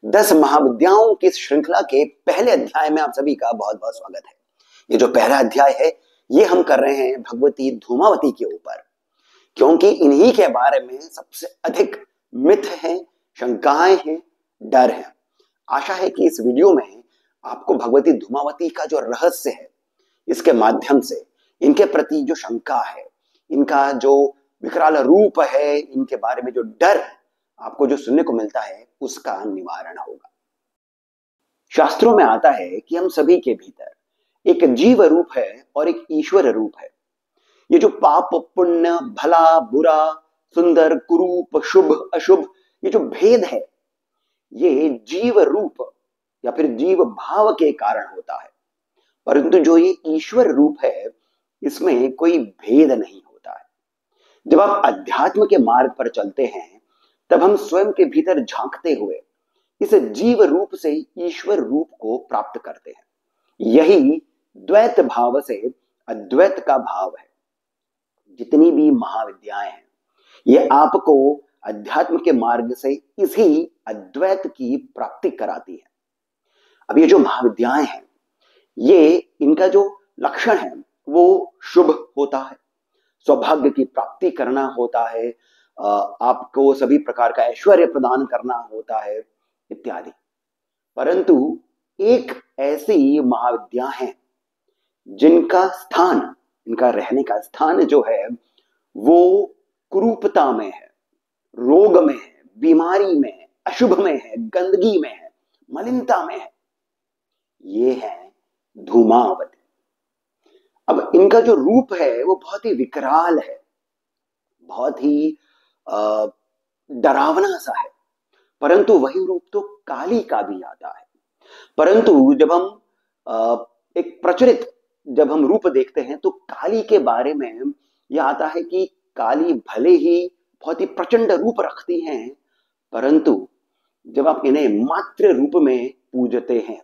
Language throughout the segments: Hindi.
10 महाविद्याओं की इस श्रृंखला के पहले अध्याय में आप सभी का बहुत बहुत स्वागत है। ये जो पहला अध्याय है ये हम कर रहे हैं भगवती धूमावती के ऊपर, क्योंकि इन्हीं के बारे में सबसे अधिक मिथ है, शंकाएं हैं, डर है। आशा है कि इस वीडियो में आपको भगवती धूमावती का जो रहस्य है, इसके माध्यम से इनके प्रति जो शंका है, इनका जो विकराल रूप है, इनके बारे में जो डर आपको जो सुनने को मिलता है, उसका निवारण होगा। शास्त्रों में आता है कि हम सभी के भीतर एक जीव रूप है और एक ईश्वर रूप है। ये जो पाप पुण्य, भला बुरा, सुंदर कुरूप, शुभ अशुभ, ये जो भेद है, ये जीव रूप या फिर जीव भाव के कारण होता है। परंतु जो ये ईश्वर रूप है, इसमें कोई भेद नहीं होता है। जब आप अध्यात्म के मार्ग पर चलते हैं, तब हम स्वयं के भीतर झांकते हुए इस जीव रूप से ईश्वर रूप को प्राप्त करते हैं। यही द्वैत भाव से अद्वैत का भाव है। जितनी भी महाविद्याएं हैं, ये आपको अध्यात्म के मार्ग से इसी अद्वैत की प्राप्ति कराती है। अब ये जो महाविद्याएं हैं, ये इनका जो लक्षण है वो शुभ होता है, सौभाग्य की प्राप्ति करना होता है, आपको सभी प्रकार का ऐश्वर्य प्रदान करना होता है इत्यादि। परंतु एक ऐसी महाविद्या है जिनका स्थान, इनका रहने का स्थान जो है वो कुरूपता में है, रोग में है, बीमारी में है, अशुभ में है, गंदगी में है, मलिनता में है। ये है धूमावती। अब इनका जो रूप है वो बहुत ही विकराल है, बहुत ही डरावना सा है। परंतु वही रूप तो काली का भी आता है। परंतु जब हम एक प्रचलित जब हम रूप देखते हैं तो काली के बारे में यह आता है कि काली भले ही बहुत ही प्रचंड रूप रखती हैं, परंतु जब आप इन्हें मात्र रूप में पूजते हैं,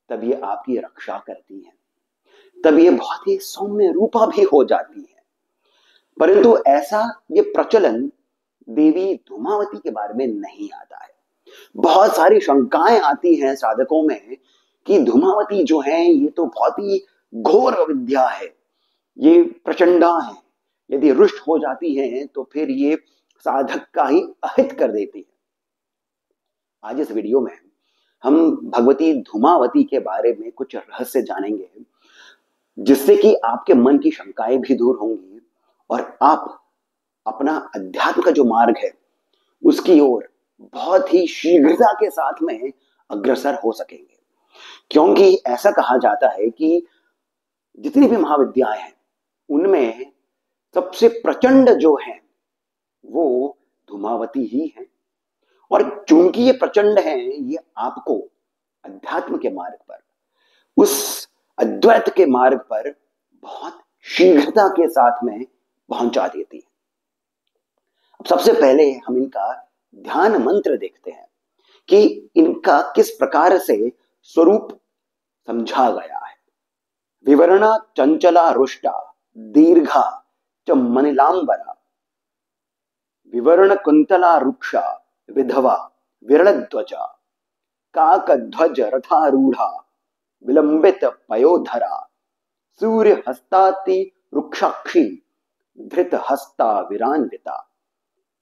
तब ये आपकी रक्षा करती हैं, तब ये बहुत ही सौम्य रूपा भी हो जाती है। परंतु ऐसा ये प्रचलन देवी धूमावती के बारे में नहीं आता है। बहुत सारी शंकाएं आती हैं साधकों में कि धूमावती जो है ये तो बहुत ही घोर विद्या है, ये प्रचंडा है, यदि रुष्ट हो जाती हैं तो फिर ये साधक का ही अहित कर देती है। आज इस वीडियो में हम भगवती धूमावती के बारे में कुछ रहस्य जानेंगे, जिससे कि आपके मन की शंकाएं भी दूर होंगी और आप अपना अध्यात्म का जो मार्ग है उसकी ओर बहुत ही शीघ्रता के साथ में अग्रसर हो सकेंगे। क्योंकि ऐसा कहा जाता है कि जितनी भी महाविद्याएं हैं उनमें सबसे प्रचंड जो है वो धूमावती ही है। और चूंकि ये प्रचंड है, ये आपको अध्यात्म के मार्ग पर, उस अद्वैत के मार्ग पर बहुत शीघ्रता के साथ में पहुंचा देती है। अब सबसे पहले हम इनका ध्यान मंत्र देखते हैं कि इनका किस प्रकार से स्वरूप समझा गया है। विवरणा चंचला रुष्टा दीर्घा च मनिलांबरा, विवर्ण कुंतला रुक्षा विधवा विरल ध्वजा, काक ध्वज रथारूढ़ा विलंबित पयोधरा, सूर्य हस्ताति रुक्षाक्षी धृत हस्ता विरान्विता,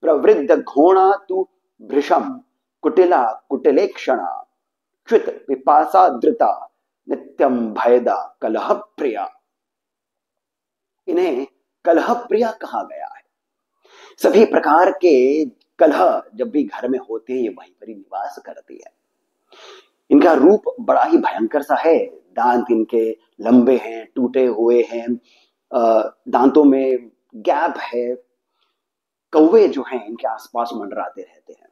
प्रवृद्ध घोणा तु भृशम कुटिला कुटिलेक्षणा, श्वित पिपासा धृता नित्यम भयदा कलह प्रिया। इन्हें कलह प्रिया कहा गया है। सभी प्रकार के कलह जब भी घर में होते हैं, ये वहीं पर ही निवास करती है। इनका रूप बड़ा ही भयंकर सा है। दांत इनके लंबे हैं, टूटे हुए हैं, दांतों में गैप है, कौवे जो हैं इनके आसपास मंडराते रहते हैं।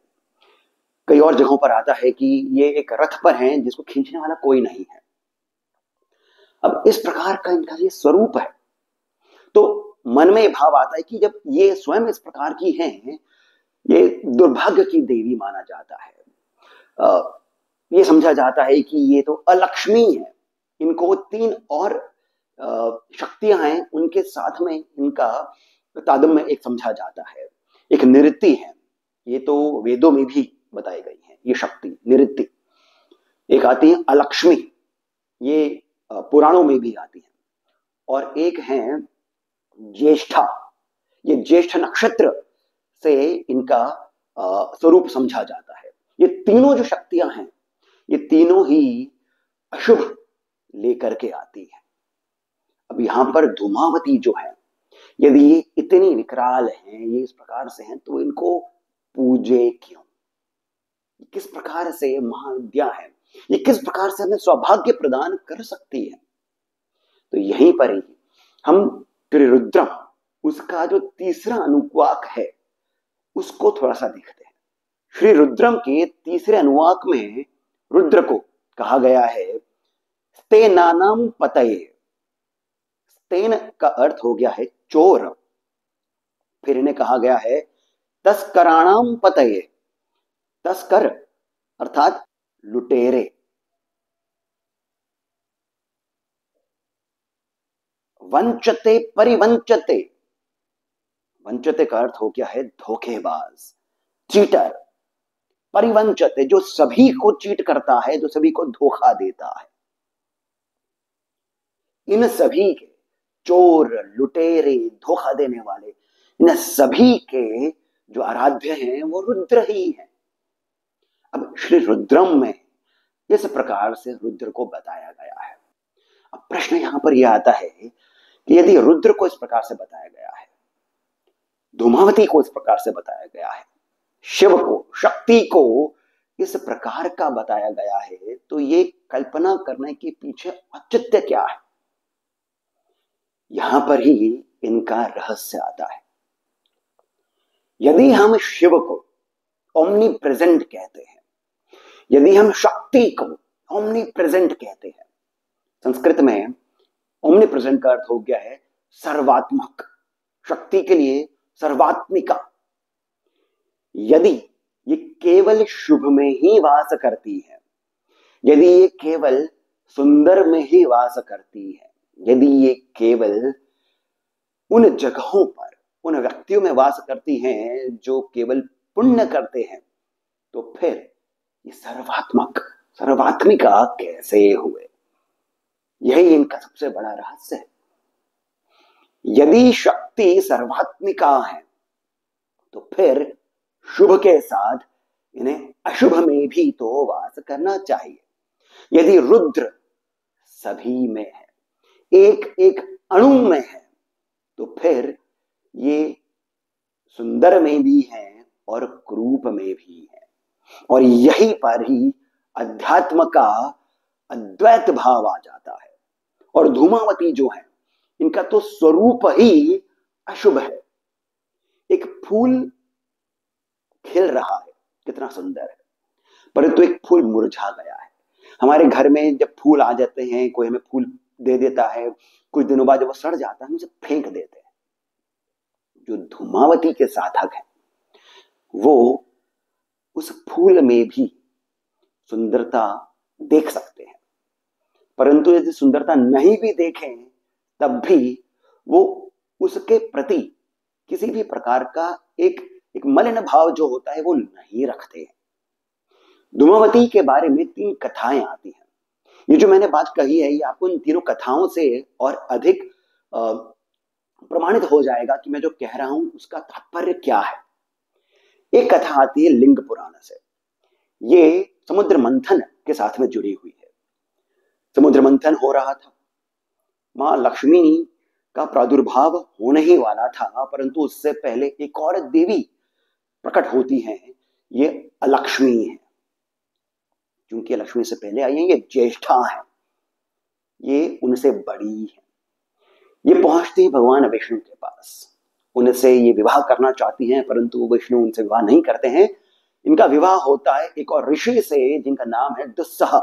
कई और जगहों पर आता है कि ये एक रथ पर हैं जिसको खींचने वाला कोई नहीं है। अब इस प्रकार का इनका ये स्वरूप है, तो मन में भाव आता है कि जब ये स्वयं इस प्रकार की हैं, ये दुर्भाग्य की देवी माना जाता है। ये समझा जाता है कि ये तो अलक्ष्मी है। इनको 3 और शक्तियां हैं, उनके साथ में इनका तादम्य एक समझा जाता है। एक नृत्य है, ये तो वेदों में भी बताई गई है ये शक्ति, निऋति, एक आती है अलक्ष्मी, ये पुराणों में भी आती है, और एक है ज्येष्ठा, ये ज्येष्ठ नक्षत्र से इनका स्वरूप समझा जाता है। ये तीनों जो शक्तियां हैं, ये तीनों ही अशुभ लेकर के आती है। अब यहां पर धूमावती जो है, यदि ये इतनी विकराल हैं, ये इस प्रकार से हैं, तो इनको पूजे क्यों? किस प्रकार से महाविद्या है, ये किस प्रकार से हमें सौभाग्य प्रदान कर सकती है? तो यहीं पर ही हम त्रिरुद्रम, उसका जो तीसरा अनुवाक है, उसको थोड़ा सा देखते हैं। श्री रुद्रम के तीसरे अनुवाक में रुद्र को कहा गया है स्तेनानाम पतये। स्तेन का अर्थ हो गया है चोर। फिर इन्हें कहा गया है तस्कराणाम पतये। तस्कर अर्थात लुटेरे। वंचते परिवंचते। वंचते का अर्थ हो गया है धोखेबाज, चीटर। परिवंचते, जो सभी को चीट करता है, जो सभी को धोखा देता है। इन सभी के, चोर, लुटेरे, धोखा देने वाले, इन सभी के जो आराध्य हैं वो रुद्र ही हैं। अब श्री रुद्रम में इस प्रकार से रुद्र को बताया गया है। अब प्रश्न यहां पर यह आता है कि यदि रुद्र को इस प्रकार से बताया गया है, धूमावती को इस प्रकार से बताया गया है, शिव को, शक्ति को इस प्रकार का बताया गया है, तो ये कल्पना करने के पीछे औचित्य क्या है? यहां पर ही इनका रहस्य आता है। यदि हम शिव को ओमनी प्रेजेंट कहते हैं, यदि हम शक्ति को ओमनी प्रेजेंट कहते हैं, संस्कृत में ओमनी प्रेजेंट का अर्थ हो गया है सर्वात्मक, शक्ति के लिए सर्वात्मिका। यदि ये केवल शुभ में ही वास करती है, यदि ये केवल सुंदर में ही वास करती है, यदि ये केवल उन जगहों पर, उन व्यक्तियों में वास करती हैं जो केवल पुण्य करते हैं, तो फिर ये सर्वात्मक, सर्वात्मिका कैसे हुए? यही इनका सबसे बड़ा रहस्य है। यदि शक्ति सर्वात्मिका है, तो फिर शुभ के साथ इन्हें अशुभ में भी तो वास करना चाहिए। यदि रुद्र सभी में है, एक एक अणु में है, तो फिर ये सुंदर में भी है और क्रूप में भी है। और यहीं पर ही अध्यात्म का अद्वैत भाव आ जाता है। और धूमावती जो है, इनका तो स्वरूप ही अशुभ है। एक फूल खिल रहा है, कितना सुंदर है, परंतु एक फूल मुरझा गया है। हमारे घर में जब फूल आ जाते हैं, कोई हमें फूल दे देता है, कुछ दिनों बाद जब वो सड़ जाता है, हम उसे फेंक देते हैं। जो धूमावती के साधक है, वो उस फूल में भी सुंदरता देख सकते हैं, परंतु यदि सुंदरता नहीं भी देखें, तब भी वो उसके प्रति किसी भी प्रकार का एक मलिन भाव जो होता है वो नहीं रखते हैं। धूमावती के बारे में 3 कथाएं आती हैं। ये जो मैंने बात कही है, ये आपको इन तीनों कथाओं से और अधिक प्रमाणित हो जाएगा कि मैं जो कह रहा हूं उसका तात्पर्य क्या है। एक कथा आती है लिंग पुराण से। ये समुद्र मंथन के साथ में जुड़ी हुई है। समुद्र मंथन हो रहा था, मां लक्ष्मी का प्रादुर्भाव होने ही वाला था, परंतु उससे पहले एक और देवी प्रकट होती हैं। ये अलक्ष्मी है, क्योंकि लक्ष्मी से पहले आई है, ये ज्येष्ठा है, ये उनसे बड़ी है। ये पहुंचती है भगवान विष्णु के पास, उनसे ये विवाह करना चाहती हैं, परंतु विष्णु उनसे विवाह नहीं करते हैं। इनका विवाह होता है एक और ऋषि से, जिनका नाम है दुस्सह।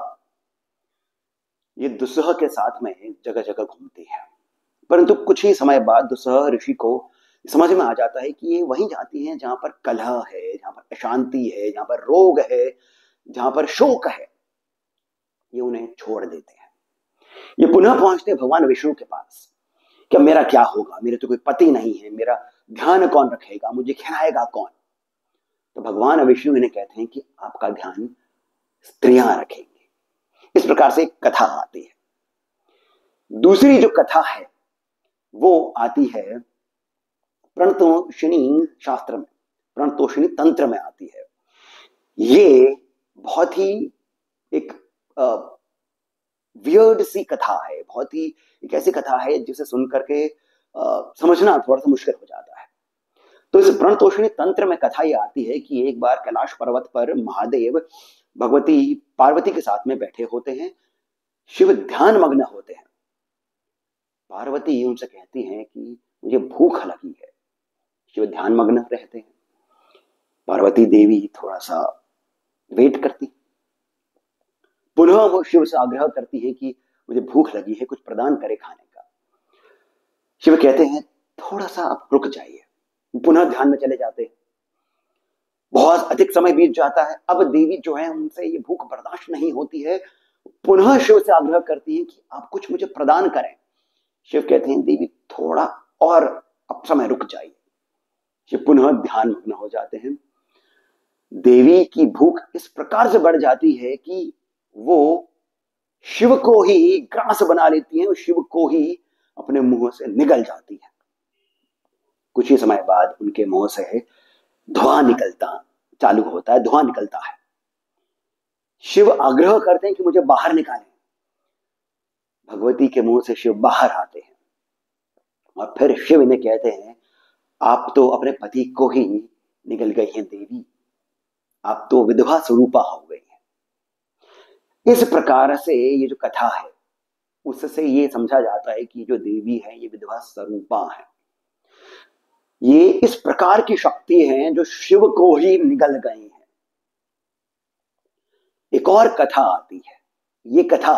ये दुस्सह के साथ में जगह जगह घूमती है, परंतु कुछ ही समय बाद दुस्सह ऋषि को समझ में आ जाता है कि ये वहीं जाती हैं जहां पर कलह है, जहां पर अशांति है, जहां पर रोग है, जहां पर शोक है। ये उन्हें छोड़ देते हैं। ये पुनः पहुंचते हैं भगवान विष्णु के पास। क्या मेरा क्या होगा, मेरे तो कोई पति नहीं है, मेरा ध्यान कौन रखेगा, मुझे खिलाएगा कौन? तो भगवान विष्णु इन्हें कहते हैं कि आपका ध्यान स्त्रियां रखेंगे। इस प्रकार से एक कथा आती है। दूसरी जो कथा है वो आती है प्रणतोषिणी शास्त्र में, प्रणतोषिणी तंत्र में आती है। ये बहुत ही एक वियर्ड सी कथा है, बहुत ही एक ऐसी कथा है जिसे सुन करके समझना थोड़ा सा मुश्किल हो जाता है। तो इस प्रणतोषिणी तंत्र में कथा ये आती है कि एक बार कैलाश पर्वत पर महादेव भगवती पार्वती के साथ में बैठे होते हैं, शिव ध्यान मग्न होते हैं। पार्वती उनसे कहती हैं कि मुझे भूख लगी है। शिव ध्यान मग्न रहते हैं। पार्वती देवी थोड़ा सा वेट करती, पुनः वो शिव से आग्रह करती है कि मुझे भूख लगी है, कुछ प्रदान करे खाने का। शिव कहते हैं थोड़ा सा आप रुक जाइए। पुनः ध्यान में चले जाते हैं। बहुत अधिक समय बीत जाता है। अब देवी जो है उनसे ये भूख बर्दाश्त नहीं होती है, पुनः शिव से आग्रह करती है कि आप कुछ मुझे प्रदान करें। शिव कहते हैं देवी थोड़ा और अब समय रुक जाइए। शिव पुनः ध्यान मग्न हो जाते हैं। देवी की भूख इस प्रकार से बढ़ जाती है कि वो शिव को ही ग्रास बना लेती हैं और शिव को ही अपने मुंह से निगल जाती है। कुछ ही समय बाद उनके मुंह से धुआं निकलता चालू होता है, धुआं निकलता है। शिव आग्रह करते हैं कि मुझे बाहर निकालें। भगवती के मुंह से शिव बाहर आते हैं और फिर शिव इन्हें कहते हैं आप तो अपने पति को ही निगल गई हैं देवी, आप तो विधवा स्वरूपा हो गई हैं। इस प्रकार से ये जो कथा है उससे ये समझा जाता है कि जो देवी है ये विधवा स्वरूपा है। ये इस प्रकार की शक्ति है जो शिव को ही निगल गई है। एक और कथा आती है। ये कथा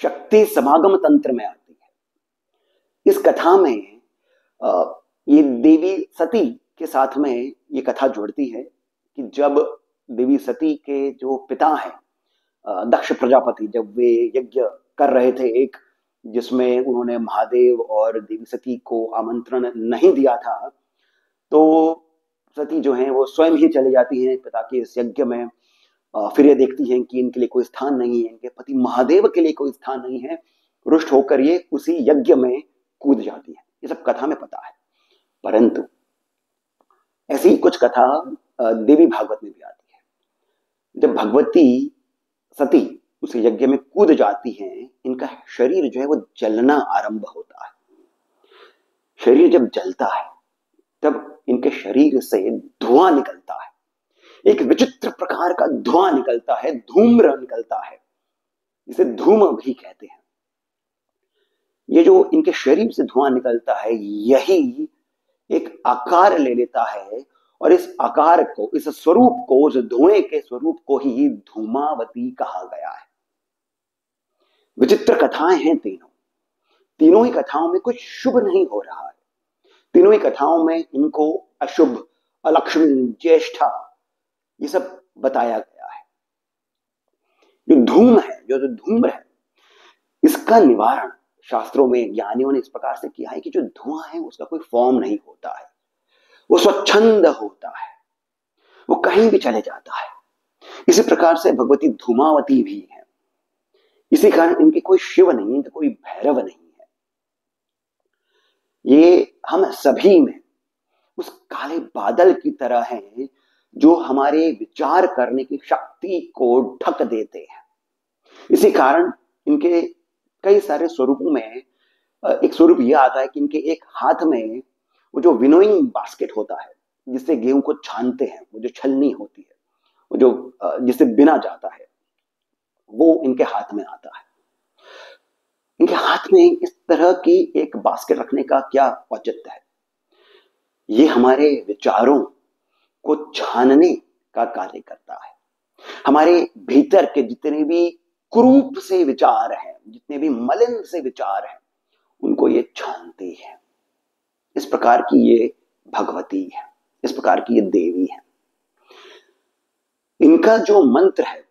शक्ति समागम तंत्र में आती है। इस कथा में ये देवी सती के साथ में ये कथा जुड़ती है कि जब देवी सती के जो पिता हैं दक्ष प्रजापति, जब वे यज्ञ कर रहे थे एक, जिसमें उन्होंने महादेव और देवी सती को आमंत्रण नहीं दिया था, तो सती जो है वो स्वयं ही चली जाती हैं पिता के इस यज्ञ में। फिर ये देखती हैं कि इनके लिए कोई स्थान नहीं है, इनके पति महादेव के लिए कोई स्थान नहीं है। रुष्ट होकर ये उसी यज्ञ में कूद जाती है। ये सब कथा में पता है। परंतु ऐसी कुछ कथा देवी भागवत में भी आती है। जब भगवती सती उस यज्ञ में कूद जाती हैं, इनका शरीर जो है वो जलना आरंभ होता है। शरीर जब जलता है तब इनके शरीर से धुआं निकलता है। एक विचित्र प्रकार का धुआं निकलता है, धूम्र निकलता है, जिसे धूम भी कहते हैं। ये जो इनके शरीर से धुआं निकलता है यही एक आकार ले लेता है और इस आकार को, इस स्वरूप को, उस धुएं के स्वरूप को ही धूमावती कहा गया है। विचित्र कथाएं हैं तीनों ही कथाओं में कुछ शुभ नहीं हो रहा है। तीनों ही कथाओं में इनको अशुभ, अलक्ष्मी, ज्येष्ठा ये सब बताया गया है। जो धूम है, जो धूम्र है, इसका निवारण शास्त्रों में ज्ञानियों ने इस प्रकार से किया है कि जो धुआं है उसका कोई फॉर्म नहीं होता है, वो स्वच्छंद होता है, वो कहीं भी चले जाता है। इसी प्रकार से भगवती धूमावती भी है। इसी कारण इनके कोई शिव नहीं है, कोई भैरव नहीं है। ये हम सभी में उस काले बादल की तरह हैं जो हमारे विचार करने की शक्ति को ढक देते हैं। इसी कारण इनके कई सारे स्वरूपों में एक स्वरूप यह आता है कि इनके एक हाथ में वो जो विनोइंग बास्केट होता है जिससे गेहूं को छानते हैं, वो जो छलनी होती है, वो जो जिससे बिना जाता है, वो इनके हाथ में आता है। इनके हाथ में इस तरह की एक बास्केट रखने का क्या औचित्य है? ये हमारे विचारों को छानने का कार्य करता है। हमारे भीतर के जितने भी कुरूप से विचार हैं, जितने भी मलिन से विचार हैं, उनको ये छानती है। इस प्रकार की ये भगवती है, इस प्रकार की ये देवी है। इनका जो मंत्र है,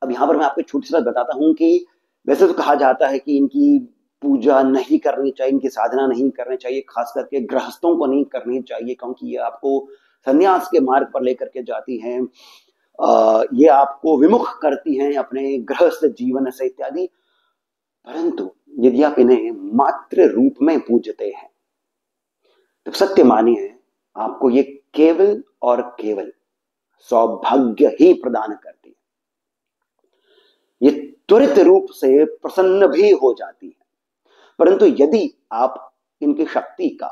अब यहां पर मैं आपको छोटी सी बात बताता हूं कि वैसे तो कहा जाता है कि इनकी पूजा नहीं करनी चाहिए, इनकी साधना नहीं करनी चाहिए, खास करके गृहस्थों को नहीं करनी चाहिए, क्योंकि ये आपको संन्यास के मार्ग पर लेकर के जाती हैं। ये आपको विमुख करती हैं अपने गृहस्थ जीवन से इत्यादि। परंतु यदि आप इन्हें मात्र रूप में पूजते हैं तो सत्य मानिए आपको ये केवल और केवल सौभाग्य ही प्रदान करती है। ये त्वरित रूप से प्रसन्न भी हो जाती है। परंतु यदि आप इनकी शक्ति का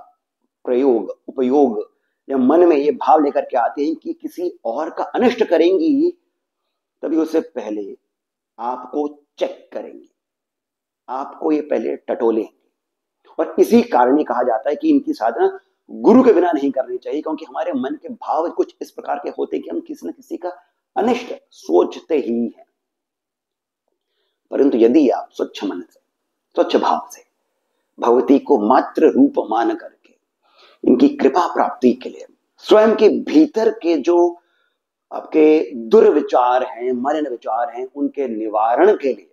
प्रयोग उपयोग या मन में ये भाव लेकर के आते हैं कि किसी और का अनिष्ट करेंगी, तभी उससे पहले आपको चेक करेंगे, आपको ये पहले टटोलेंगे। और इसी कारण ही कहा जाता है कि इनकी साधना गुरु के बिना नहीं करनी चाहिए, क्योंकि हमारे मन के भाव कुछ इस प्रकार के होते हैं कि हम किसी न किसी का अनिष्ट सोचते ही हैं। परंतु यदि आप स्वच्छ मन से, स्वच्छ भाव से भगवती को मात्र रूप मान करके इनकी कृपा प्राप्ति के लिए स्वयं के भीतर के जो आपके दुर्विचार हैं, मलिन विचार हैं, उनके निवारण के लिए,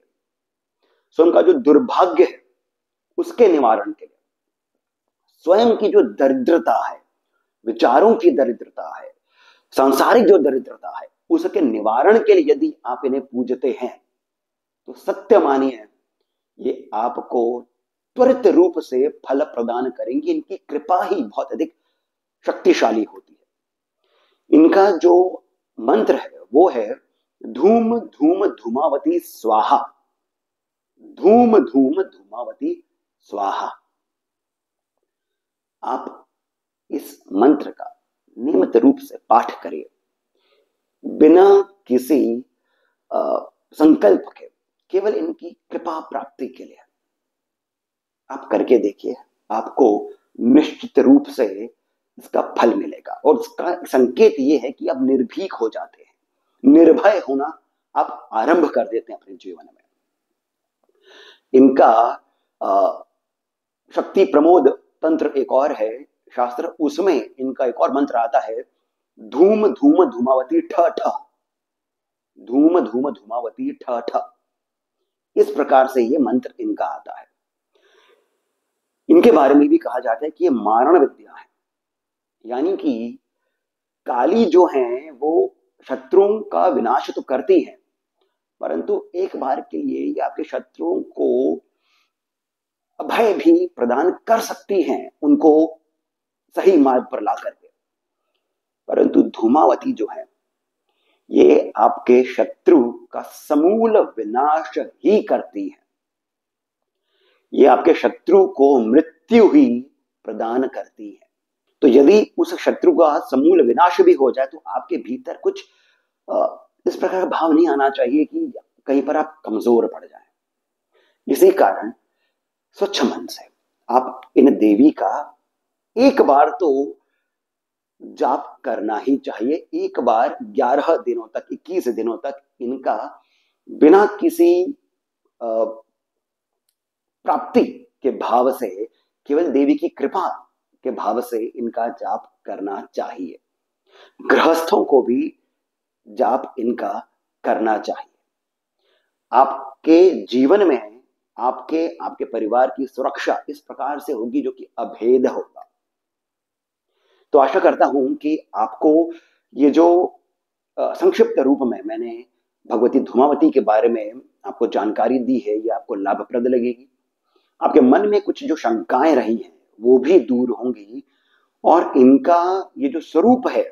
स्वयं का जो दुर्भाग्य है उसके निवारण के लिए, स्वयं की जो दरिद्रता है, विचारों की दरिद्रता है, सांसारिक जो दरिद्रता है, उसके निवारण के लिए यदि आप इन्हें पूजते हैं तो सत्य मानिए ये आपको त्वरित रूप से फल प्रदान करेंगी। इनकी कृपा ही बहुत अधिक शक्तिशाली होती है। इनका जो मंत्र है वो है धूम धूम धूमावती स्वाहा, धूम धूम धूमावती स्वाहा। आप इस मंत्र का नियमित रूप से पाठ करिए, बिना किसी संकल्प के, केवल इनकी कृपा प्राप्ति के लिए आप करके देखिए, आपको निश्चित रूप से इसका फल मिलेगा। और इसका संकेत ये है कि आप निर्भीक हो जाते हैं, निर्भय होना आप आरंभ कर देते हैं अपने जीवन में। इनका शक्ति प्रमोद तंत्र एक और है शास्त्र, उसमें इनका एक और मंत्र आता है धूम धूम धूमावती ठ ठ, धूम धूम धूमावती ठ ठ। इस प्रकार से ये मंत्र इनका आता है। इनके बारे में भी कहा जाता है कि ये मारण विद्या है, यानी कि काली जो है वो शत्रुओं का विनाश तो करती है, परंतु एक बार के लिए ये आपके शत्रुओं को अभय भी प्रदान कर सकती हैं, उनको सही मार्ग पर ला करके। परंतु धूमावती जो है ये आपके शत्रु का समूल विनाश ही करती है। ये आपके शत्रु को मृत्यु ही प्रदान करती है। तो यदि उस शत्रु का समूल विनाश भी हो जाए तो आपके भीतर कुछ इस प्रकार का भाव नहीं आना चाहिए कि कहीं पर आप कमजोर पड़ जाएं। इसी कारण स्वच्छ मन से आप इन देवी का एक बार तो जाप करना ही चाहिए। एक बार 11 दिनों तक, 21 दिनों तक इनका बिना किसी प्राप्ति के भाव से, केवल देवी की कृपा के भाव से इनका जाप करना चाहिए। गृहस्थों को भी जाप इनका करना चाहिए। आपके जीवन में आपके परिवार की सुरक्षा इस प्रकार से होगी जो कि अभेद होगा। तो आशा करता हूं कि आपको ये जो संक्षिप्त रूप में मैंने भगवती धूमावती के बारे में आपको जानकारी दी है, ये आपको लाभप्रद लगेगी। आपके मन में कुछ जो शंकाएं रही हैं वो भी दूर होंगी, और इनका ये जो स्वरूप है,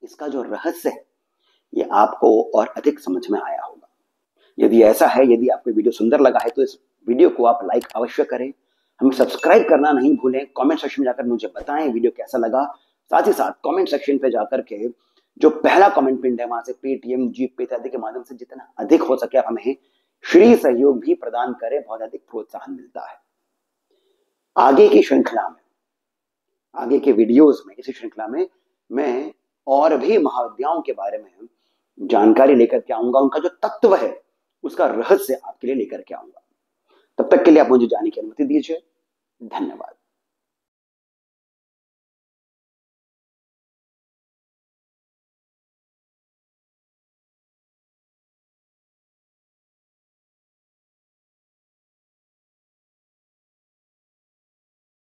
इसका जो रहस्य है, ये आपको और अधिक समझ में आया होगा। यदि ऐसा है, यदि आपको वीडियो सुंदर लगा है तो इस वीडियो को आप लाइक अवश्य करें, हमें सब्सक्राइब करना नहीं भूलें, कमेंट सेक्शन में जाकर मुझे बताएं वीडियो कैसा लगा। साथ ही साथ कमेंट सेक्शन पे जाकर के जो पहला कमेंट पिन है वहां से पेटीएम, जीपे इत्यादि के माध्यम से जितना अधिक हो सके आप हमें श्री सहयोग भी प्रदान करें, बहुत अधिक प्रोत्साहन मिलता है। आगे की श्रृंखला में, आगे के वीडियोस में, इसी श्रृंखला में मैं और भी महाविद्याओं के बारे में जानकारी लेकर के आऊंगा, उनका जो तत्व है उसका रहस्य आपके लिए लेकर के आऊंगा। तब तक के लिए आप मुझे जाने की अनुमति दीजिए। धन्यवाद।